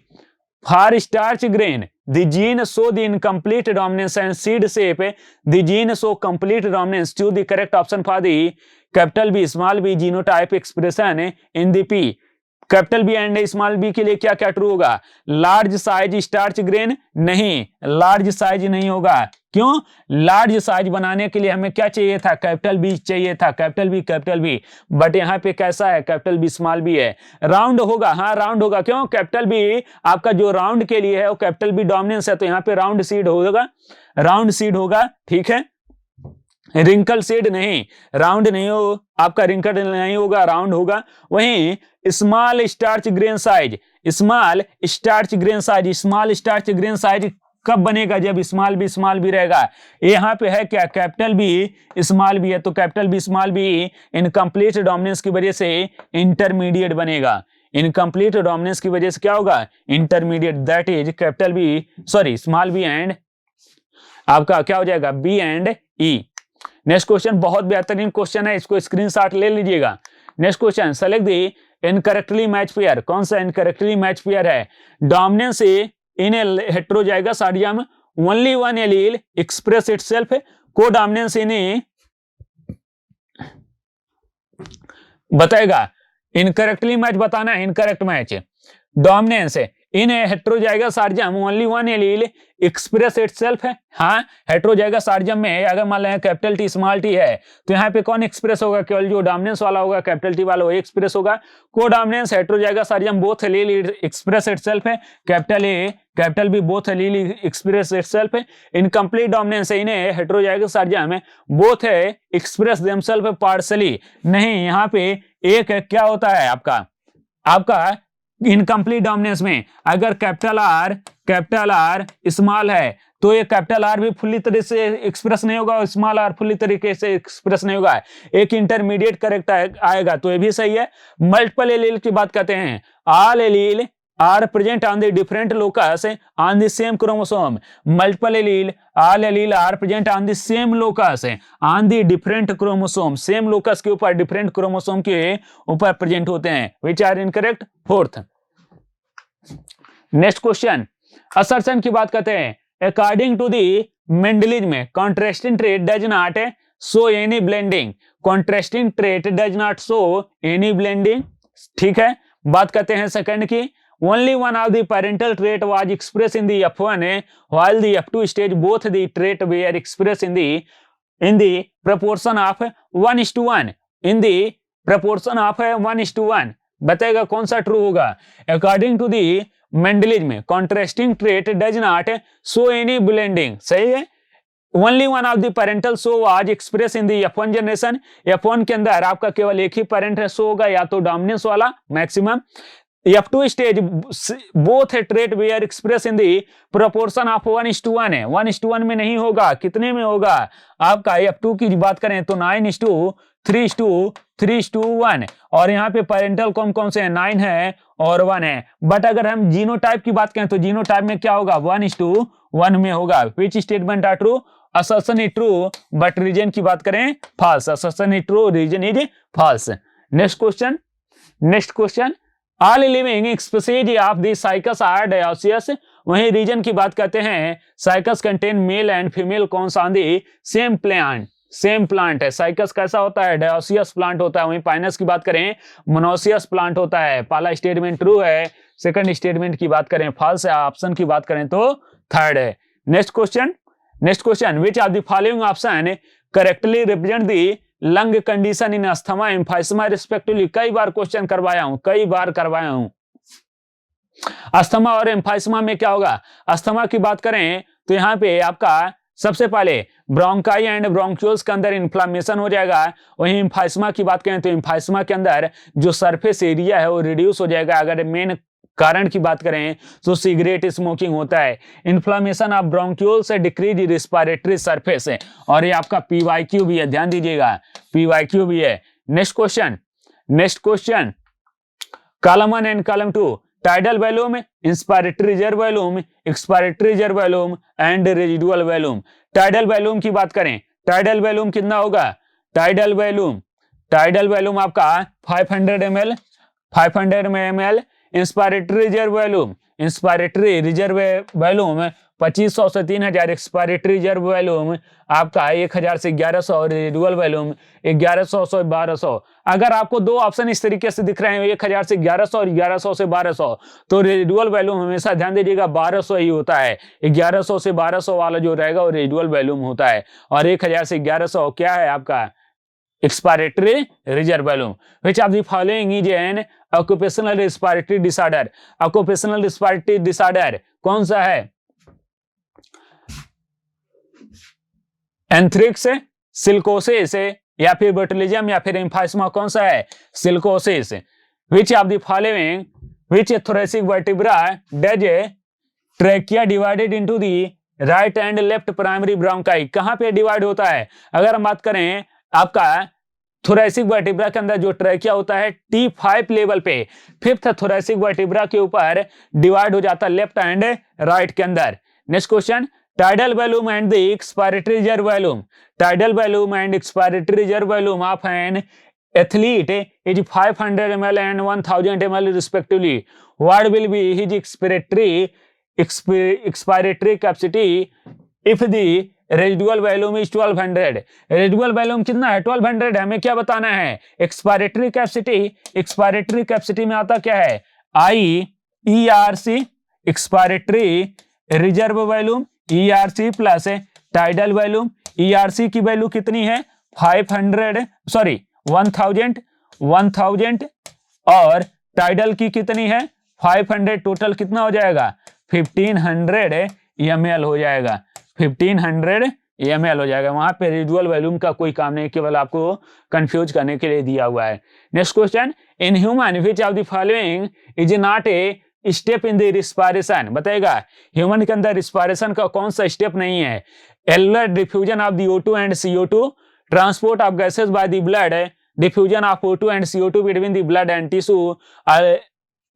For starch grain the gene show the incomplete dominance and seed shape the gene show complete dominance, choose the correct option for the capital B small b genotype expression in the P। Capital B and small B के लिए क्या क्या true होगा, large size starch grain नहीं, large size नहीं होगा। क्यों, large size बनाने के लिए हमें क्या चाहिए था, कैपिटल बी चाहिए था, कैपिटल बी, बट यहाँ पे कैसा है, कैपिटल बी स्मॉल बी है। राउंड होगा, हाँ राउंड होगा, क्यों, कैपिटल बी आपका जो राउंड के लिए है वो कैपिटल बी डोमिनेंस है, तो यहाँ पे राउंड सीड होगा, राउंड सीड होगा, ठीक है। रिंकल सीड नहीं, राउंड नहीं हो आपका, रिंकल नहीं होगा, राउंड होगा। वहीं small starch grain size, small starch grain size, small starch grain size कब बनेगा, जब स्मॉल बी रहेगा। यहाँ पे है क्या, कैपिटल बी स्मॉल बी है, तो capital B small B incomplete dominance की वजह से इंटरमीडिएट बनेगा, इनकम्प्लीट डोमिनेंस की वजह से क्या होगा, intermediate, that is capital B sorry small B and आपका क्या हो जाएगा, B and E. Next question बहुत बेहतरीन क्वेश्चन है, इसको स्क्रीनशॉट ले लीजिएगा। Next question, select the incorrectly match pair, कौन सा इनकरेक्टली मैच पेयर है, dominance in heterozygous organism only one allele express itself, codominance in बताएगा, इनकरेक्टली मैच बताना है, incorrect match, dominance in heterozygous organism only one allele express itself है। हाँ, heterozygous organism में अगर मान लें कैपिटल टी स्मॉल टी है, तो यहाँ पे कौन एक्सप्रेस होगा, केवल जो डोमिनेंस वाला होगा कैपिटल टी वाला वो एक्सप्रेस होगा। Codominance heterozygous organism both allele express itself है, capital A capital B both allele express itself है। इनकम्प्लीट डोमिनेंस है, इन्हें हेटेरोजाइगस ऑर्गेनिज्म बोथ है एक्सप्रेस देमसेल्फ पार्शियली नहीं, यहाँ पे एक क्या होता है आपका इनकम्प्लीट डोमिनेंस में अगर कैपिटल आर स्मॉल है, तो ये कैपिटल आर भी फुल्ली तरीके से एक्सप्रेस नहीं होगा और स्मॉल आर फुल्ली तरीके से एक्सप्रेस नहीं होगा, एक इंटरमीडिएट करेक्ट आएगा, तो ये भी सही है। मल्टीपल एलील की बात करते हैं, all allele are present on the different locus on the same chromosome, multiple allele all allele are present on the same locus on the different chromosome, same locus के ऊपर डिफरेंट क्रोमोसोम के ऊपर present होते हैं, which are incorrect. Fourth, next question, assertion की बात करते हैं, according to the Mendelism contrasting trait does not show any blending, contrasting trait does not show any blending, ठीक है। बात करते हैं सेकंड की, only one of the parental trait was expressed in the F1 while the F2 stage both the trait were expressed in the in the proportion of 1:1, in the proportion of 1:1, बताएगा कौन सा true होगा। According to the Mendelism contrasting trait does not show any blending, सही है। Only one of the parental show was express in the F1 generation, F1 के अंदर आपका केवल एक ही पेरेंट शो होगा, या तो डोमिनेंस वाला maximum. F2 stage both trait were express in the proportion of 1:1 है, 1:1 में नहीं होगा, कितने में होगा आपका। F2 की बात करें तो 9:3:1, और यहाँ पे पेरेंटल कौन कौन से हैं, 9 है और 1 है। बट अगर हम जीनोटाइप की बात करें तो जीनोटाइप में क्या होगा, 1:1 में होगा। Which statement are true, assertion is true but reason की बात करें false, assertion is true reason is false. Next question, all living species of the cycas are dioecious, वहीं रीजन की बात करते हैं cycas contain male and female cones on the same plant है। Cycas कैसा होता है, डायोसियस प्लांट होता है। वहीं पाइनस की बात करें मोनोसियस प्लांट होता है। पहला स्टेटमेंट ट्रू है, सेकंड स्टेटमेंट की बात करें फॉल्स है, ऑप्शन की बात करें तो थर्ड है। Next question, which of the following option correctly represent the lung condition in asthma emphysema respectively. कई बार क्वेश्चन करवाया हूं। अस्थमा और एम्फाइसमा में क्या होगा, अस्थमा की बात करें तो यहाँ पे आपका सबसे पहले ब्रोंकाई एंड ब्रोंक्यूल्स के अंदर इन्फ्लामेशन हो जाएगा। वहीं एम्फाइसमा की बात करें तो एम्फाइसमा के अंदर जो सरफेस एरिया है वो रिड्यूस हो जाएगा। अगर मेन कारण की बात करें तो सिगरेट स्मोकिंग होता है। इन्फ्लामेशन ऑफ ब्रोंक्यूल्स से डिक्रीज रिस्पिरेटरी सरफेस है, और ये आपका PYQ भी है, ध्यान दीजिएगा PYQ भी है। Next question, column 1 and column 2, tidal volume, inspiratory reserve volume, expiratory reserve volume and residual volume. Tidal volume की बात करें, टाइडल वॉल्यूम कितना होगा, टाइडल वॉल्यूम आपका 500 ml। इंस्पिरेटरी रिजर्व वॉल्यूम 2500 से 3000, एक्सपिरेटरी रिजर्व वॉल्यूम आपका 1000 से 1100 और रेजिडुअल वॉल्यूम 1100 से 1200। अगर आपको दो ऑप्शन इस तरीके से दिख रहे हैं 1000 से 1100 और 1100 से 1200, तो रेजिडुअल वॉल्यूम हमेशा ध्यान दीजिएगा 1200 ही होता है। 1100 से 1200 वाला जो रहेगा वो रेजिडुअल वॉल्यूम होता है, और 1000 से 1100 क्या है आपका expiratory reserve volume. Which of the following is an occupational respiratory disorder. Occupational respiratory disorder कौन सा है, एंथ्रिक्स, सिलिकोसिस या फिर बोtulism या फिर एम्फाइसमा, कौन सा है, silicosis. Which of the following, which thoracic vertebra does trachea divided into the right and left primary bronchi, कहां पे डिवाइड होता है। अगर हम बात करें आपका थोरेसिक वर्टिब्रा के अंदर जो ट्रैकिया होता है T5 लेवल पे, फिफ्थ थोरेसिक वर्टिब्रा के ऊपर डिवाइड हो जाता है लेफ्ट एंड राइट के अंदर। Next question, tidal volume and the expiratory reserve volume. Tidal volume and expiratory reserve volume of an athlete is 500 ml and 1000 ml respectively. What will be his expiratory capacity if the residual volume is 1200। Residual volume कितना है, 1200 है। हमें क्या बताना है, expiratory capacity में आता क्या है, IERC expiratory reserve volume, ERC plus tidal volume. ERC की वैल्यू कितनी है 1000 और टाइडल की कितनी है 500, टोटल कितना हो जाएगा 1500 ml हो जाएगा, 1500 ml हो जाएगा। वहां पे रेजिडुअल वॉल्यूम का कोई काम नहीं, केवल आपको कंफ्यूज करने के लिए दिया हुआ है। Next question, in human which of the following is not a step in the respiration, बताएगा ह्यूमन के अंदर रिस्पिरेशन का कौन सा स्टेप नहीं है। Alveolar diffusion of the O2 and CO2, transport of gases by the blood, diffusion of O2 and CO2 between the blood and tissue,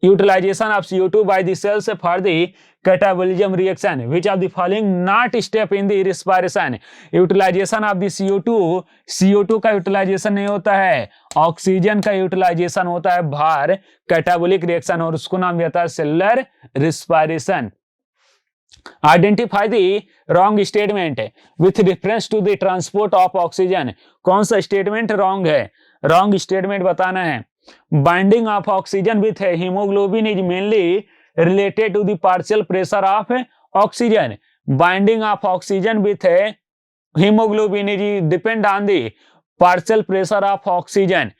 utilization of CO2 by the cells for the catabolism reaction. Which of the following not step in the respiration? Utilization of the CO2 का utilisation नहीं होता है, oxygen का utilisation होता है बाहर catabolic reaction, और उसको नाम दिया था cellular respiration. Identify the wrong statement with reference to the transport of oxygen. कौन सा स्टेटमेंट रॉन्ग है, रॉन्ग स्टेटमेंट बताना है। Binding of oxygen with haemoglobin is mainly related to the partial pressure of oxygen. Binding of oxygen with hemoglobin is depend on the partial pressure of oxygen.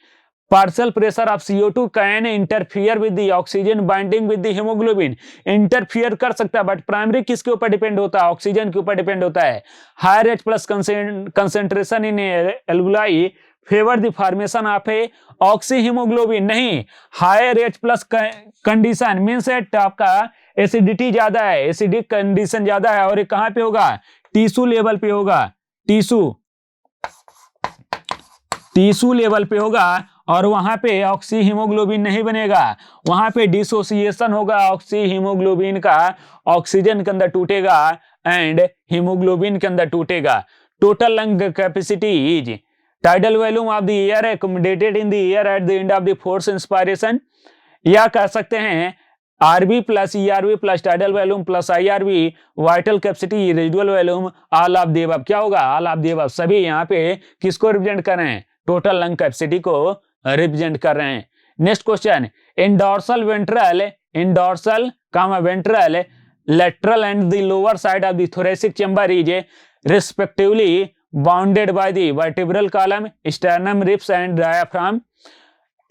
Partial pressure of CO2 can interfere with the oxygen binding with the hemoglobin. Interfere कर सकता है, but primary किसके ऊपर depend होता है? Oxygen के ऊपर depend होता है. Higher H plus concentration in alveoli favour the formation of a oxyhaemoglobin. नहीं, higher H plus condition means at आपका एसिडिटी ज्यादा है, एसिडिक कंडीशन ज्यादा है, और ये कहां पे होगा? टिश्यू लेवल पे होगा. टिश्यू लेवल पे होगा, और वहां पे ऑक्सी हीमोग्लोबिन नहीं बनेगा, वहां पे डिसोसिएशन होगा ऑक्सी हीमोग्लोबिन का, ऑक्सीजन के अंदर टूटेगा एंड हीमोग्लोबिन के अंदर टूटेगा. Total lung capacity is tidal volume of the air accommodated in the air at the end of the force inspiration. या कह सकते हैं RB plus ERB plus tidal volume plus IRB vital capacity residual volume all of the above. क्या होगा? All of the above. सभी यहाँ पे किसको रिप्रेजेंट कर रहे हैं? टोटल लंग कैपेसिटी को रिप्रेजेंट कर रहे हैं. Next question, in dorsal ventral lateral and the lower side of the thoracic chamber is respectively bounded by the vertebral column, sternum, ribs and diaphragm.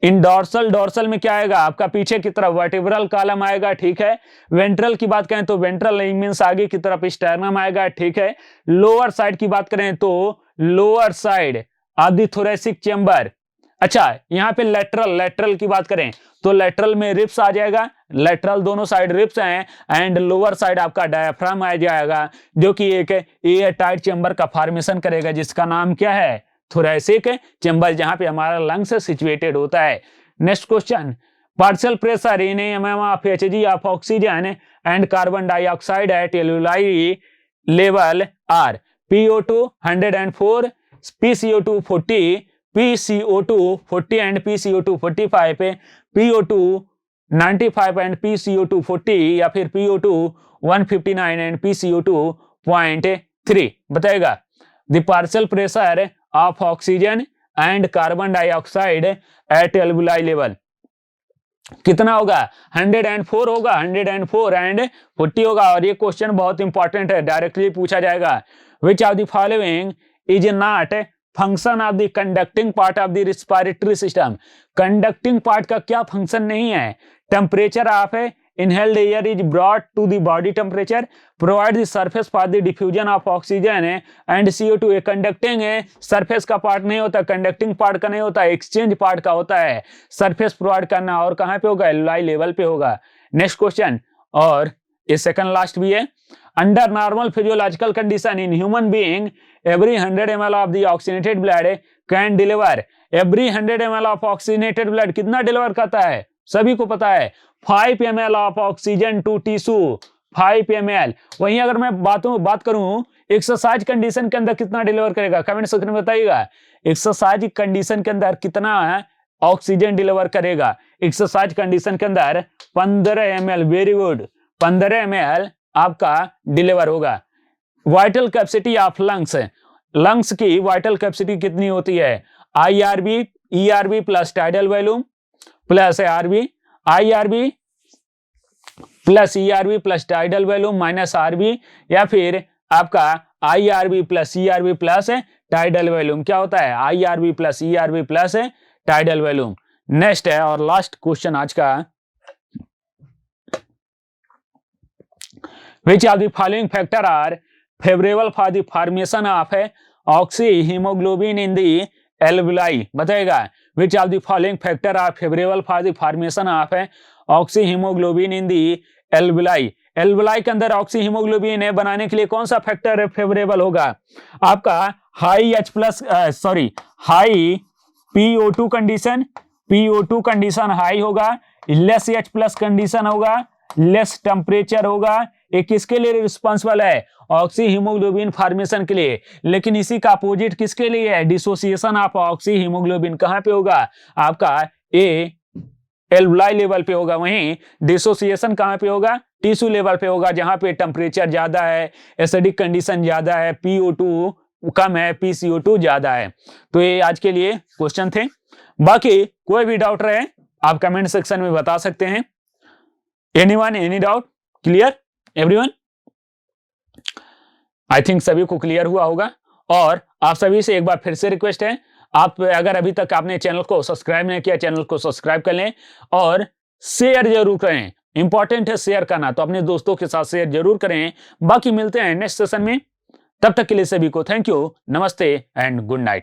In dorsal में क्या आएगा? आपका पीछे की तरफ वर्टिब्रल कॉलम आएगा, ठीक है. वेंट्रल की बात करें तो वेंट्रल मींस आगे की तरफ स्टर्नम आएगा, ठीक है. लोअर साइड की बात करें तो lower side of the thoracic chamber. अच्छा, यहाँ पे लेटरल की बात करें तो लेटरल में रिब्स आ जाएगा, लेटरल दोनों साइड रिब्स हैं, एंड लोअर साइड आपका डायफ्राम आ जाएगा, जो कि एक एयर टाइट चेंबर का फॉर्मेशन करेगा, जिसका नाम क्या है? थोरेसिक चेंबर, जहां पे हमारा लंग्स सिचुएटेड होता है. Next question, partial pressure in M M of H G of oxygen and carbon dioxide at alveoli level are PO2 104, PCO2 40, PCO2 40 and PCO2 45, PO2 95 and PCO2 40, या फिर PO2 159 and PCO2 0.3 बताएगा. The partial pressure of oxygen and carbon dioxide at alveoli level कितना होगा? 104 होगा, 104 and 40 होगा. और ये question बहुत इंपॉर्टेंट है, डायरेक्टली पूछा जाएगा. विच of the following is not function of the conducting part of the respiratory system. Conducting part का क्या फंक्शन नहीं है? Temperature of inhaled air is brought to the body temperature, provide the surface for the diffusion of oxygen and CO2. एक conducting है, surface का part नहीं होता, conducting part का नहीं होता, एक्सचेंज पार्ट का होता है. सरफेस प्रोवाइड करना, और कहां पे होगा? एल्वुलाई लेवल पे होगा. नेक्स्ट क्वेश्चन, और ये सेकंड लास्ट भी है. Under normal physiological condition in human being every 100 ml of the oxygenated blood can deliver. Every 100 ml of oxygenated blood कितना डिलीवर करता है? सभी को पता है, 5 ml of oxygen to tissue, 5 ml. वहीं अगर मैं बात करूं एक्सरसाइज कंडीशन के अंदर कितना डिलीवर करेगा? कमेंट सेक्शन में बताइएगा. एक्सरसाइज कंडीशन के अंदर कितना ऑक्सीजन डिलीवर करेगा? एक्सरसाइज कंडीशन के अंदर 15 ml. वेरी गुड, 15 ml आपका डिलीवर होगा. वाइटल कैपेसिटी ऑफ लंग्स की वाइटल कैपेसिटी कितनी होती है? IRB ERB plus tidal volume plus IRB plus ERB plus tidal volume minus RB, या फिर आपका IRB plus ERB plus tidal volume. क्या होता है? IRB plus ERB plus tidal volume. Next है और लास्ट क्वेश्चन आज का. Which of the following factor are favorable for the formation of oxyhemoglobin in the alveoli? बताएगा. Which of the following factor are favorable for the formation of oxyhemoglobin in the alveoli? Alveoli के अंदर oxyhaemoglobin बनाने के लिए कौन सा factor favourable होगा? आपका हाई PO2 कंडीशन हाई होगा, लेस H प्लस कंडीशन होगा, लेस टेम्परेचर होगा. ये किसके लिए रिस्पॉन्सिबल है? ऑक्सीहीमोग्लोबिन फॉर्मेशन के लिए. लेकिन इसी का अपोजिट किसके लिए है? डिसोसिएशन ऑफ ऑक्सीहीमोग्लोबिन कहां पे होगा? आपका एल्वुलाई लेवल पे होगा. वहीं डिसोसिएशन कहां पे होगा? टिश्यू लेवल पे होगा, जहां पे टेम्परेचर ज्यादा है, एसिडिक कंडीशन ज्यादा है, PO2 कम है, PCO2 ज्यादा है. तो ये आज के लिए क्वेश्चन थे. बाकी कोई भी डाउट रहे आप कमेंट सेक्शन में बता सकते हैं. Anyone any doubt? Clear everyone? I think सभी को क्लियर हुआ होगा. और आप सभी से एक बार फिर से रिक्वेस्ट है, आप अगर अभी तक आपने चैनल को सब्सक्राइब नहीं किया, चैनल को सब्सक्राइब कर लें और शेयर जरूर करें। इंपॉर्टेंट है शेयर करना, तो अपने दोस्तों के साथ शेयर जरूर करें। बाकी मिलते हैं नेक्स्ट सेशन में, तब तक के लिए सभी को थैंक यू, नमस्ते एंड गुड नाइट।